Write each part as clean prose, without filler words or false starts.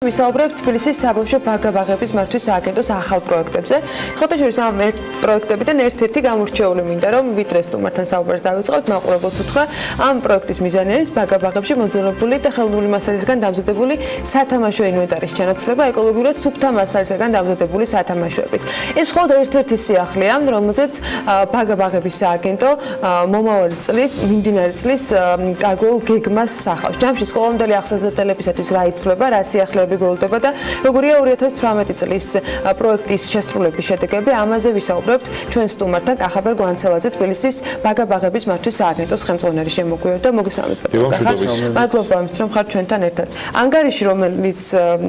ვისაუბრებთ თბილისის საბავშო ბაგა-ბაღების მართვის სააგენტოს ახალ პროექტებზე. ხოთაშორის ამ პროექტებიდან ერთ-ერთი გამორჩეული მინდა რომ ვიდრე სტუმართან საუბარს დავიწყებთ, მაყურებელს უთხრა ამ პროექტის მიზანიარის ბაგა-ბაღებში მოძველებული და ხელოვნური მასალისგან დამზადებული სათამაშო ინვენტარის ჩანაცვლება ეკოლოგიურად სუფთა მასალისგან დამზადებული სათამაშოებით. ეს მხოლოდ ერთ-ერთი სიახლეა, რომელზეც ბაგა-ბაღების სააგენტო მომავალი წლის, მიმდინარე წლის გარკვეულ გეგმას სახავს. ჯამში სკოლამდელი ახსაძლელებისათვის რა იცვლება, რა სიახლეები გველდება და როგორია 2018 წლის პროექტის შესრულების შედეგები, ამაზე ვისაუბრებთ ჩვენ სტუმართან კახაბერ გვანცელაძე თბილისის ბაგა-ბაღების მართვის სააგენტოს ხელმძღვანელი შემოგვიერთდა. მოგესალმებით. მადლობა იმისთვის რომ ხართ ჩვენთან ერთად. ანგარიში რომელიც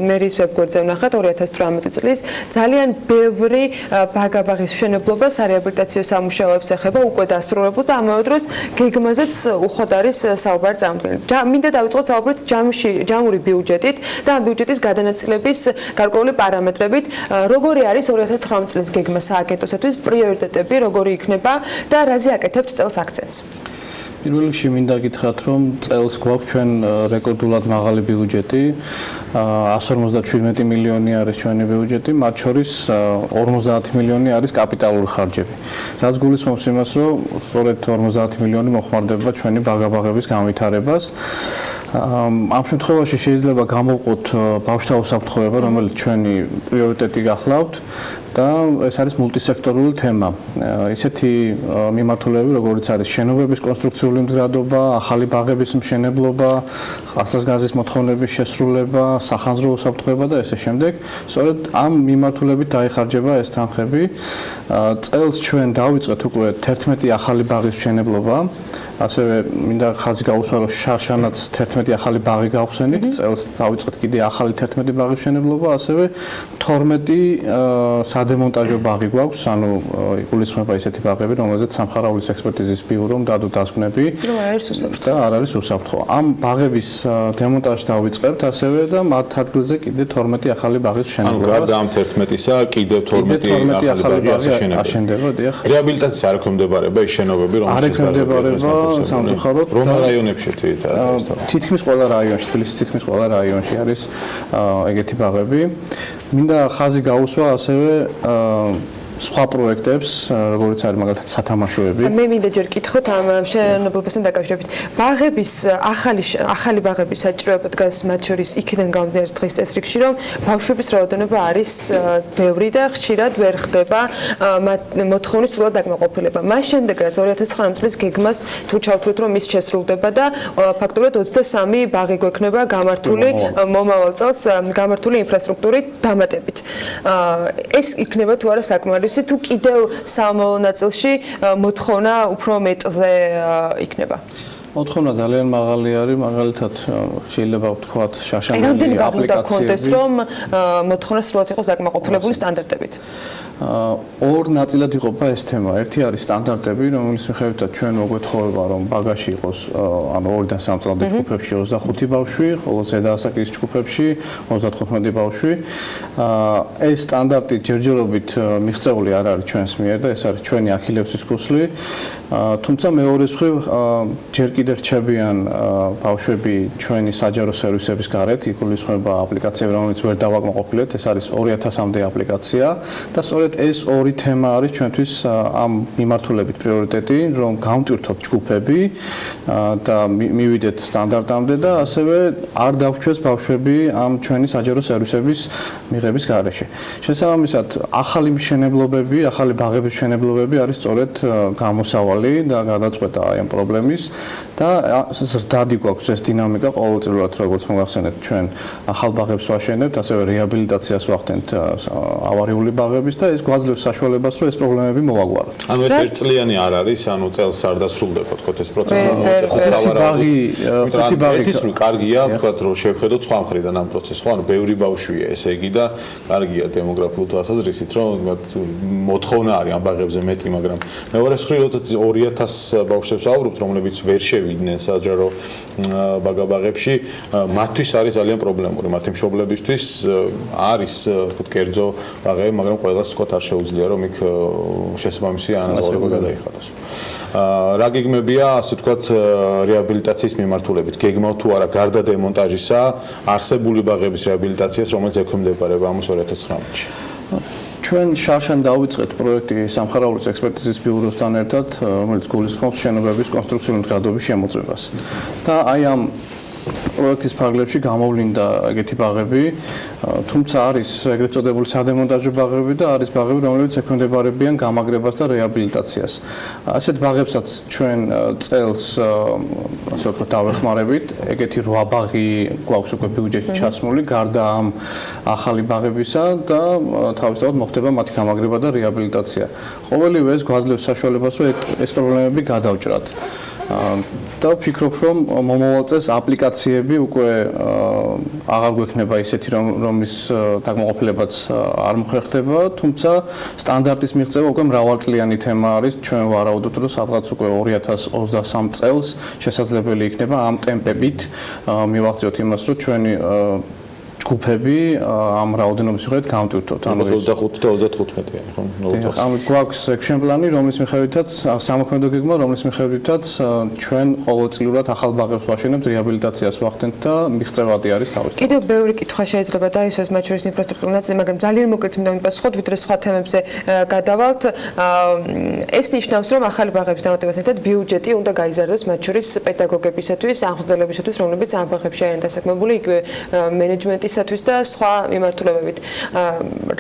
მერის ვებგვერდზე ვნახეთ 2018 წლის ძალიან ბევრი ბაგა-ბაღის მშენებლობა სარეაბილიტაციო სამუშაოებს ეხება უკვე დასრულებულს და ამავე დროს გეგმაზეც უხვად არის საუბარი წარმოდგენილი. მინდა დავიწყოთ საუბრით ჯამური ბიუჯეტით და ამ ბიუჯეტის გადანაწილების გარკვეული პარამეტრებით, როგორი არის 2019 წლის გეგმა სააგენტოსათვის, პრიორიტეტები როგორი იქნება და რაზე აკეთებთ წელს აქცენტს. პირველ რიგში მინდა გითხრათ, რომ წელს გვაქვს ჩვენ რეკორდულად მაღალი ბიუჯეტი, 157 მილიონი არის ჩვენი ბიუჯეტი, მათ შორის 50 მილიონი არის კაპიტალური ხარჯები. რაც გულისხმობს იმას, რომ სწორედ 50 მილიონი მოხმარდება ჩვენი ბაგა-ბაღების განვითარებას. ამ შემთხვევაში შეიძლება გამოვყოთ ბავშვთა უსაფრთხოება, რომელიც ჩვენი პრიორიტეტი გახლავთ და ეს არის მულტისექტორული თემა. ისეთი მიმართულები, როგორც არის შენობების კონსტრუქციული მდგრადობა, ახალი ბაღების მშენებლობა, ხასტაზგაზის მოთხოვნების შესრულება, სახანძრო უსაფრთხოება და ესე შემდეგ. სწორედ ამ მიმართულებით დაიხარჯება ეს თანხები. წელს ჩვენ დავიწყეთ უკვე 11 ახალი ბაღის მშენებლობა. ასევე მინდა ხაზი გაუსვა, რომ შარშანაც 11 ახალი ბაღი გავხსენით, წელს დავიწყეთ კიდე ახალი 11 ბაღის მშენებლობა, ასევე 12 სადემონტაჟო ბაღი გვაქვს, ანუ იგულისხმება ისეთი ბაღები, რომელზეც სამხარაულის ექსპერტიზის ბიურომ დადო დასკვნები და არ არის უსაფრთხო. ამ ბაღების დემონტაჟს დავიწყებთ ასევე და მათ ადგილზე კიდე 12 ახალი ბაღის მშენებლობა. ანუ გარდა ამ 11-ისა კიდევ 12 ახალი ბაღი აშენდება, დიახ. რეაბილიტაციის არ ექვემდებარება ის შენობები, რომელსაც სამწუხაროდ რომ რაიონებში ძირითადად თითქმის ყველა რაიონში, თბილისის თითქმის ყველა რაიონში არის ეგეთი ბაღები. მინდა ხაზი გაუსვა ასევე სხვა პროექტებს, როგორც არის მაგალითად სათამაშოები. მე მინდა ჯერ კითხოთ ამ მშენებლობასთან დაკავშირებით. ბაღების ახალი ბაღების საჭიროება დგას მათ შორის იქიდან გამომდინარე დღის წესრიგში, რომ ბავშვების რაოდენობა არის ბევრი და ხშირად ვერ ხდება მოთხოვნის სრულად დაკმაყოფილება. მას შემდეგ რაც 2019 წლის გეგმას თუ ჩავთვლით, რომ ის შესრულდება და ფაქტობრივად 23 ბაღი გვექნება გამართული მომავალ წელს გამართული ინფრასტრუქტურით დამატებით. ეს იქნება თუ არა საკმარისი თუ კიდევ სამომავლო ნაწილში მოთხოვნა უფრო მეტზე იქნება? მოთხოვნა ძალიან მაღალი არის, მაგალითად შეიძლება ვთქვათ შაშანელი აპლიკაციები. რომ მოთხოვნა სრულად იყოს დაკმაყოფილებული სტანდარტებით. ორ ნაწილად იყოფა ეს თემა. ერთი არის სტანდარტები, რომლის მიხედვითაც ჩვენ მოგვეთხოვება, რომ ბაგაში იყოს ანუ 2-დან 3 წლამდე ჯგუფებში 25 ბავშვი, ხოლო ზედა ასაკის ჯგუფებში 35 ბავშვი. ეს სტანდარტი ჯერჯერობით მიღწეული არ არის ჩვენს მიერ და ეს არის ჩვენი ახილევსის ქუსლი. თუმცა მეორე მხრივ ჯერ კიდევ რჩებიან ბავშვები ჩვენი საჯარო სერვისების გარეთ, იგულისხმება აპლიკაციები, რომელიც ვერ დავაკმაყოფილეთ, ეს არის 2000-მდე აპლიკაცია და სწორედ ეს ორი თემა არის ჩვენთვის ამ მიმართულებით პრიორიტეტი, რომ გავმტვირთოთ ჯგუფები და მივიდეთ სტანდარტამდე და ასევე არ დაგვჩვეს ბავშვები ამ ჩვენი საჯარო სერვისების მიღების გარეშე. შესაბამისად, ახალი მშენებლობები, ახალი ბაღების მშენებლობები არის სწორედ გამოსავალი და გადაწყვეტა აი ამ პრობლემის და ზრდადი გვაქვს ეს დინამიკა ყოველწლიურად, როგორც მოგახსენეთ, ჩვენ ახალ ბაღებს ვაშენებთ, ასევე რეაბილიტაციას ვახდენთ ავარიული ბაღების და ეს გვაძლევს საშუალებას, რომ ეს პრობლემები მოვაგვაროთ. ანუ ეს ერთწლიანი არ არის, ანუ წელს არ დასრულდება, თქოთ ეს პროცესი. ხუთი ბაღი ის კარგია, თქოთ რომ შევხედოთ სხვა მხრიდან ამ პროცესს, ხო, ანუ ბევრი ბავშვია, ესე იგი და კარგია დემოგრაფიულ თვალსაზრისით, რომ მოთხოვნა არის ამ ბაღებზე მეტი, მაგრამ მეორე მხრივ 2000 ბავშვებს ვაუბრობთ, რომლებიც ვერ შევიდნენ საჯარო ბაგა-ბაღებში, მათთვის არის ძალიან პრობლემური. მათი მშობლებისთვის არის თქვით კერძო ბაღები, მაგრამ ყველას თქვათ არ შეუძლია რომ იქ შესაბამისი ანაზღაურება გადაიხადოს. რა გეგმებია, ასე თქვათ, რეაბილიტაციის მიმართულებით? გეგმავთ თუ არა გარდა დემონტაჟისა არსებული ბაღების რეაბილიტაციას, რომელიც ექვემდებარება ამას 2019-ში? ჩვენ შარშან დავიწყეთ პროექტი სამხარაულოს ექსპერტიზის ბიუროსთან ერთად, რომელიც გულისხმობს შენობების კონსტრუქციული მდგრადობის შემოწმებას. და აი ამ პროექტის ფარგლებში გამოვლინდა ეგეთი ბაღები, თუმცა არის ეგრეთ წოდებული სადემონტაჟო ბაღები და არის ბაღები, რომლებიც ექვემდებარებიან გამაგრებას და რეაბილიტაციას. ასეთ ბაღებსაც ჩვენ წელს ასე ვთქვათ დავეხმარებით, ეგეთი 8 ბაღი გვაქვს უკვე ბიუჯეტში ჩასმული, გარდა ამ ახალი ბაღებისა და თავისთავად მოხდება მათი გამაგრება და რეაბილიტაცია. ყოველივე ეს გვაძლევს საშუალებას, რომ ეს პრობლემები გადავჭრათ. და ვფიქრობ, რომ მომავალ წელს აპლიკაციები უკვე აღარ გვექნება ისეთი, რომლის დაკმაყოფილებაც არ მოხერხდება, თუმცა სტანდარტის მიღწევა უკვე მრავალწლიანი თემა არის. ჩვენ ვარაუდობთ, რომ სადღაც უკვე 2023 წელს შესაძლებელი იქნება ამ ტემპებით მივაღწიოთ იმას, რომ ჩვენი ჯგუფები ამ რაოდენობის მიხედვით გამტვირთოთ. ანუ 25 და 35-იანი, ხო? ანუ გვაქვს action plan-ი, რომლის მიხედვითაც სამოქმედო გეგმა, რომლის მიხედვითაც ჩვენ ყოველწლიურად ახალ ბაღებს ვაშენებთ, რეაბილიტაციას ვახდენთ და მიღწევადი არის თავისთავად. კიდევ ბევრი კითხვა შეიძლება დაისვას მათ შორის ინფრასტრუქტურის ნაწილი, მაგრამ ძალიან მოკლედ მინდა მიპასუხოთ, ვიდრე სხვა თემებზე გადავალთ. ეს ნიშნავს, რომ ახალი ბაღების დამატებასთან ერთად ბიუჯეტი უნდა გაიზარდოს მათ შორის პედაგოგებისათვის, აღმზრდელებისათვის, რომლებიც ამ ბაღებში არიან დასაქმებული, იგივე მენეჯმენტისათვის და სხვა მიმართულებებით.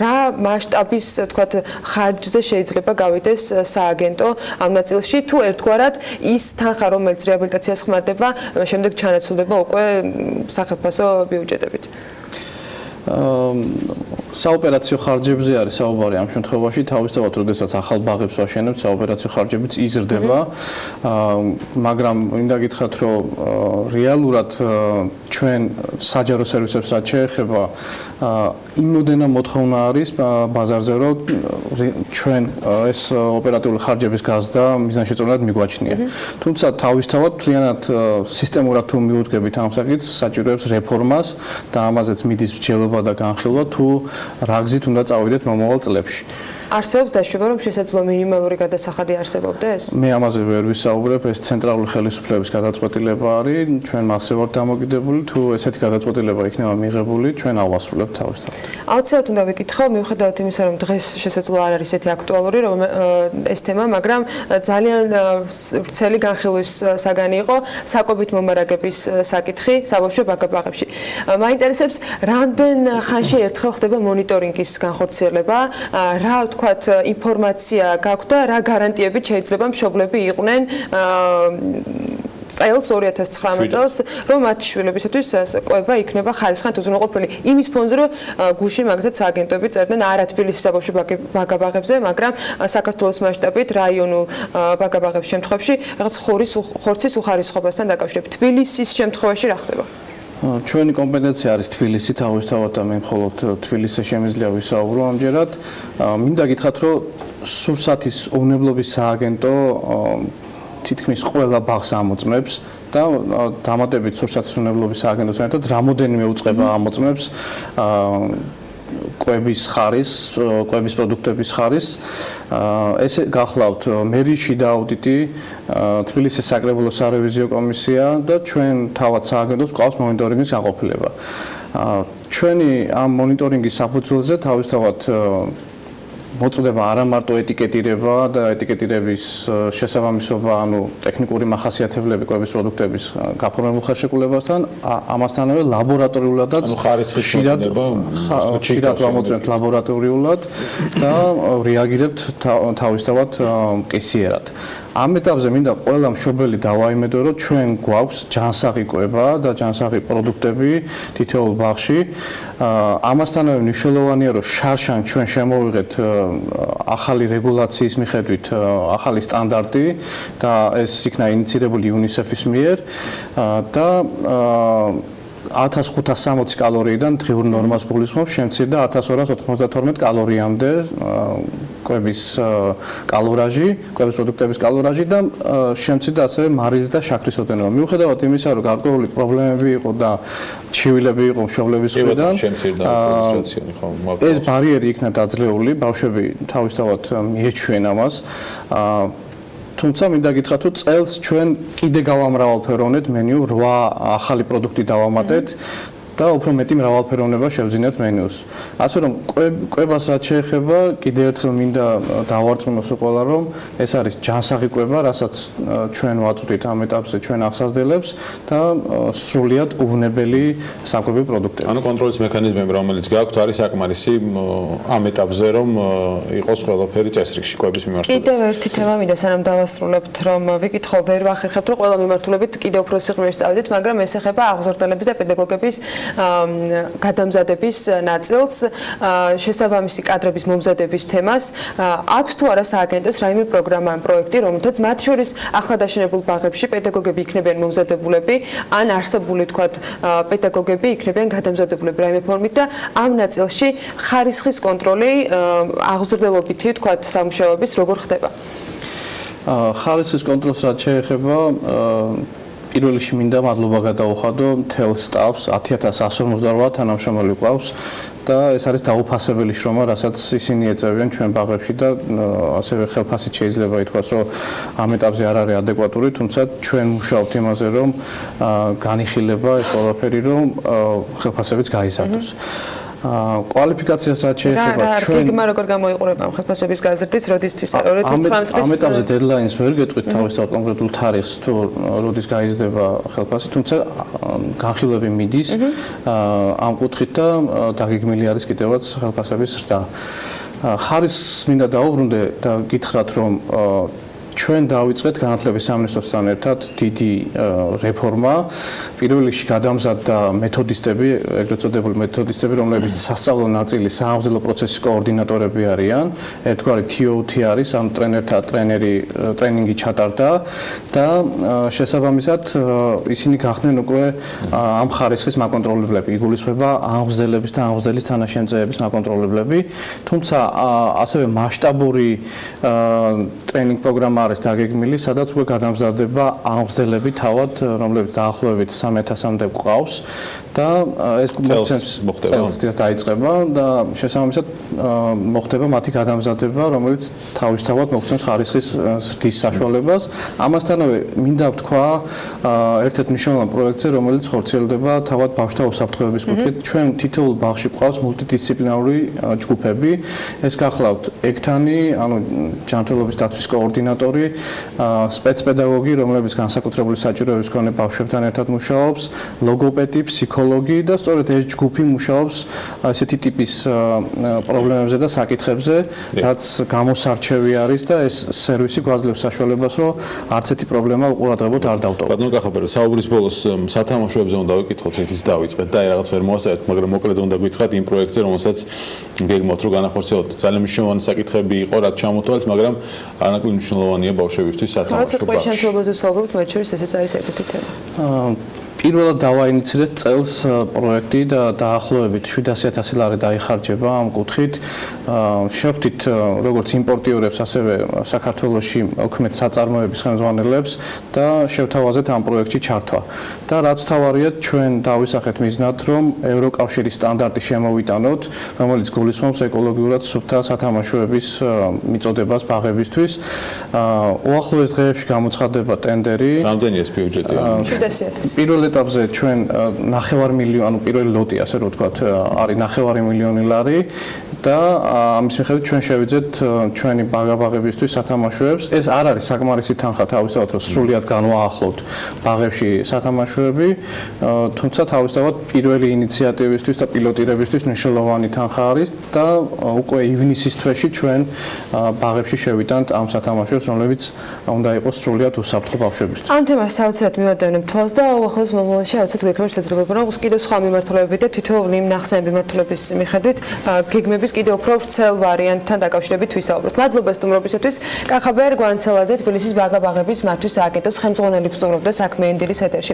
რა მასშტაბის, თქვათ, ხარჯზე შეიძლება გავიდეს სააგენტო ამ ნაწილში, თუ ერთგვარად ის თანხა, რომელიც რეაბილიტაციას ხმარდება, შემდეგ ჩანაცვლება უკვე სახელმწიფო ბიუჯეტებით? საოპერაციო ხარჯებზე არის საუბარი ამ შემთხვევაში, თავისთავად, როდესაც ახალ ბაღებს ვაშენებთ, საოპერაციო ხარჯებიც იზრდება, მაგრამ მინდა გითხრათ, რომ რეალურად ჩვენ საჯარო სერვისებსაც შეეხება იმოდენა მოთხოვნა არის ბაზარზე, რომ ჩვენ ეს ოპერატიული ხარჯების გაზრდა მიზანშეწონილად მიგვაჩნია. თუმცა თავისთავად მთლიანად სისტემურად თუ მიუდგებით ამ საკითხს, საჭიროებს რეფორმას და ამაზეც მიდის მსჯელობა და განხილვა, თუ რა გზით უნდა წავიდეთ მომავალ წლებში. არსებობს დაშვება, რომ შესაძლოა მინიმალური გადასახადი არსებობდეს? მე ამაზე ვერ ვისაუბრებ, ეს ცენტრალური ხელისუფლების გადაწყვეტილება არის, ჩვენ მასზე ვართ დამოკიდებული, თუ ესეთი გადაწყვეტილება იქნება მიღებული, ჩვენ ავასრულებთ თავისთავად. აუცილებლად უნდა ვიკითხო, მიუხედავად იმისა, რომ დღეს შესაძლოა არ არის ესეთი აქტუალური ეს თემა, მაგრამ ძალიან ვრცელი განხილვის საგანი იყო საკვებით მომარაგების საკითხი საბავშვო ბაგა-ბაღებში. მაინტერესებს, რამდენ ხანში ერთხელ ხდება მონიტორინგის განხორციელება, რა თქვათ ინფორმაცია გაქვთ და რა გარანტიებით შეიძლება მშობლები იყვნენ წელს 2019 წელს, რომ მათი შვილებისათვის კვება იქნება ხარისხიან უზრუნველყოფილი იმის ფონზე, რომ გუშინ მაგათაც სააგენტოები წერდნენ არა თბილისის საბავშვო ბაგა-ბაღებზე, მაგრამ საქართველოს მასშტაბით რაიონულ ბაგა-ბაღების შემთხვევაში რაღაც ხორცის უხარისხობასთან დაკავშირებით. თბილისის შემთხვევაში რა ხდება? ჩვენი კომპეტენცია არის თბილისი თავისთავად და მე მხოლოდ თბილისზე შემიძლია ვისაუბრო ამჯერად. მინდა გითხრათ, რომ სურსათის უვნებლობის სააგენტო თითქმის ყველა ბაღს ამოწმებს და დამატებით სურსათის უვნებლობის სააგენტოსთან ერთად რამოდენიმე უწყება ამოწმებს კვების ხარისს, კვების პროდუქტების ხარისს. ესე გახლავთ მერის შიდა აუდიტი, თბილისის საკრებულო სარევიზიო კომისია და ჩვენ თავად სააგენტოს ყავს მონიტორინგის გაყოფილება. ჩვენი ამ მონიტორინგის საფუძველზე თავისთავად მოწდება არა მარტო ეტიკეტირება და ეტიკეტირების შესაბამისობა, ანუ ტექნიკური მახასიათებლები კვების პროდუქტების გაფორმებულ ხელშეკრულებასთან, ამასთანავე ლაბორატორიულადაც ხშირად ვამოწმებთ ლაბორატორიულად და რეაგირებთ თავისთავად მყისიერად. ამ ეტაპზე მინდა ყველა მშობელი დავაიმედო, რომ ჩვენ გვაქვს ჯანსაღი კვება და ჯანსაღი პროდუქტები თითოეულ ბაღში. ამასთანავე მნიშვნელოვანია, რომ შარშან ჩვენ შემოვიღეთ ახალი რეგულაციის მიხედვით ახალი სტანდარტი და ეს იქნა ინიციირებული UNICEF-ის მიერ და 1560 კალორიიდან დღიურ ნორმას გულისხმობს, შემცირდა 1292 კალორიამდე კვების კალორაჟი, კვების პროდუქტების კალორაჟი და შემცირდა ასევე მარილის და შაქრის ოდენობა. მიუხედავად იმისა, რომ გარკვეული პრობლემები იყო და ჩივილები იყო მშობლების მხრიდან, ეს ბარიერი იქნა დაძლეული, ბავშვები თავისთავად მიეჩვენ ამას. თუმცა მინდა გითხრათ, რომ წელს ჩვენ კიდე გავამრავალფეროვნეთ მენიუ, 8 ახალი პროდუქტი დავამატეთ და უფრო მეტი მრავალფეროვნება შევძინეთ მენიუს. ასე რომ კვებას რაც შეეხება, კიდევ ერთხელ მინდა დავარწმუნოს ყველა, რომ ეს არის ჯანსაღი კვება, რასაც ჩვენ ვაწვდით ამ ეტაპზე ჩვენ აღსაზრდელებს და სრულიად უვნებელი საკვები პროდუქტები. ანუ კონტროლის მექანიზმები, რომელიც გააქვთ, არის საკმარისი ამ ეტაპზე, რომ იყოს ყველაფერი წესრიგში კვების მიმართულებით. კიდევ ერთი თემა მინდა სანამ დავასრულებთ, რომ ვიკითხო, ვერ ვახერხებთ, რომ ყველა მიმართულებით კიდევ უფრო სიღრმეში წავიდეთ, მაგრამ ეს ეხება აღზრდელების და პედაგოგების გადამზადების ნაწილს, შესაბამისი კადრების მომზადების თემას. აქვს თუ არა სააგენტოს რაიმე პროგრამა ან პროექტი, რომელთაც მათ შორის ახლა დაშენებულ ბაღებში პედაგოგები იქნებიან მომზადებულები, ან არსებული თქვათ პედაგოგები იქნებიან გადამზადებულები რაიმე ფორმით და ამ ნაწილში ხარისხის კონტროლი აღზრდელობითი თქვათ სამუშაოების როგორ ხდება? ხარისხის კონტროლს რაც შეეხება, პირველ რიგში მინდა მადლობა გადაუხადო მთელ სტაფს, 10158 თანამშრომელი ყავს და ეს არის დაუფასებელი შრომა, რასაც ისინი ეწევიან ჩვენ ბაღებში და ასევე ხელფასით შეიძლება ითქვას, რომ ამ ეტაპზე არ არის ადეკვატური, თუმცა ჩვენ მუშაობთ იმაზე, რომ განიხილება ეს ყველაფერი, რომ ხელფასებიც გაიზარდოს. კვალიფიკაციას რაც შეეხება ჩვენ გეგმა როგორ გამოიყურება ამ ხელფასების გაზრდის როდისთვის 2019 წლის ამ ეტაპზე დედლაინს ვერ გეტყვით თავისთავად კონკრეტულ თარიღს თუ როდის გაიზრდება ხელფასი, თუმცა განხილვები მიდის ამ კუთხით და დაგეგმილი არის კიდევაც ხელფასების ზრდა. ხარისხს მინდა დაუბრუნდე და გითხრათ, რომ ჩვენ დავიწყეთ განათლების სამინისტროსთან ერთად დიდი რეფორმა. პირველ რიგში გადამზადდა მეთოდისტები, ეგრეთ წოდებული მეთოდისტები, რომლებიც სასწავლო ნაწილის სააღზრდელო პროცესის კოორდინატორები არიან. ერთგვარი TOT არის, ანუ ტრენერთა ტრენინგი ჩატარდა და შესაბამისად ისინი გახდნენ უკვე ამ ხარისხის მაკონტროლებლები, იგულისხმება აღზრდელების და აღზრდელის თანაშემწეების მაკონტროლებლები. თუმცა ასევე მასშტაბური ტრენინგ პროგრამა არის დაგეგმილი, სადაც უკვე გადამზადდება აღზრდელები თავად, რომლებიც დაახლოებით 3000-მდე გვყავს და ეს წელს დაიწყება და შესაბამისად მოხდება მათი გადამზადება, რომელიც თავისთავად მოგცემს ხარისხის ზრდის საშუალებას. ამასთანავე მინდა ვთქვა ერთ-ერთ მნიშვნელოვან პროექტზე, რომელიც ხორციელდება თავად ბავშვთა უსაფრთხოების კუთხით. ჩვენ თითოეულ ბაღში გვყავს მულტიდისციპლინარული ჯგუფები. ეს გახლავთ ექთანი, ანუ ჯანმრთელობის დაცვის კოორდინატორი, სპეცპედაგოგი, რომლებიც განსაკუთრებული საჭიროების მქონე ბავშვებთან ერთად მუშაობს, ლოგოპედი, ფსიქოლოგი და სწორედ ეს ჯგუფი მუშაობს ესეთი ტიპის პრობლემებზე და საკითხებზე, რაც გამოსარჩევი არის და ეს სერვისი გვაძლევს საშუალებას, რომ არც ერთი პრობლემა უყურადღებოდ არ დავტოვოთ. ბატონო კახაბერ, საუბრის ბოლოს სათამაშოებზე უნდა ვიკითხოთ, ერთის დავიწყეთ და რაღაც ვერ მოასწავეთ, მაგრამ მოკლედ უნდა გითხრათ იმ პროექტზე, რომელსაც გეგმავთ რომ განახორციელოთ. ძალიან მნიშვნელოვანი საკითხები იყო, რაც ჩამოთვალეთ, მაგრამ არანაკლებ მნიშვნელოვანია ბავშვებისთვის სათამაშო ბაღში. როცა შემთხვევაზე ვსაუბრობთ, მათ შორის ესეც არის ერთ-ერთი თემა. პირველად დავაინიცირეთ წელს პროექტი და დაახლოებით 700.000 ლარი დაიხარჯება ამ კუთხით. შევხვდით როგორც იმპორტიორებს, ასევე საქართველოში ოქმეთ საწარმოების ხელმძღვანელებს და შევთავაზეთ ამ პროექტში ჩართვა. და რაც თავარია, ჩვენ დავისახეთ მიზნად, რომ ევროკავშირის სტანდარტი შემოვიტანოთ, რომელიც გულისხმობს ეკოლოგიურად სუფთა სათამაშოების მიწოდებას ბაღებისთვის. უახლოეს დღეებში გამოცხადდება ტენდერი. რამდენი ეს ბიუჯეტი? 700.000. პირველ ეტაპზე ჩვენ 9 მილიონი, ანუ პირველი ლოტი, ასე რომ ვთქვათ, არის 9 მილიონი ლარი და ამის მიხედვით ჩვენ შევიძეთ ჩვენი ბაგა-ბაღებისთვის სათამაშოებს. ეს არ არის საკმარისი თანხა თავისთავად, რომ სრულიად განვაახლოვთ ბაღებში სათამაშოები, თუმცა თავისთავად პირველი ინიციატივისთვის და პილოტირებისთვის მნიშვნელოვანი თანხა არის და უკვე ივნისის თვეში ჩვენ ბაღებში შევიტანთ ამ სათამაშოებს, რომლებიც უნდა იყოს სრულიად უსაფრთხო ბავშვებისთვის. ამ თემას საოცრად მივადევნებ თვალს და უახლოეს მომავალში აუცილებლად გვექნება შესაძლებლობა, რომ კიდევ სხვა მიმართულებები და თითოეული იმ ნახსენები მიმართულების მიხედვით გეგმების კიდევ უფრო ვრცელ ვარიანტთან დაკავშირებით ვისაუბროთ. მადლობა სტუმრობისათვის. კახაბერ, გვანცელაძე, თბილისის ბაგა-ბაღების მართვის სააგენტოს ხელმძღვანელი სტუმრობდა საქმე ენდილის ეთერში.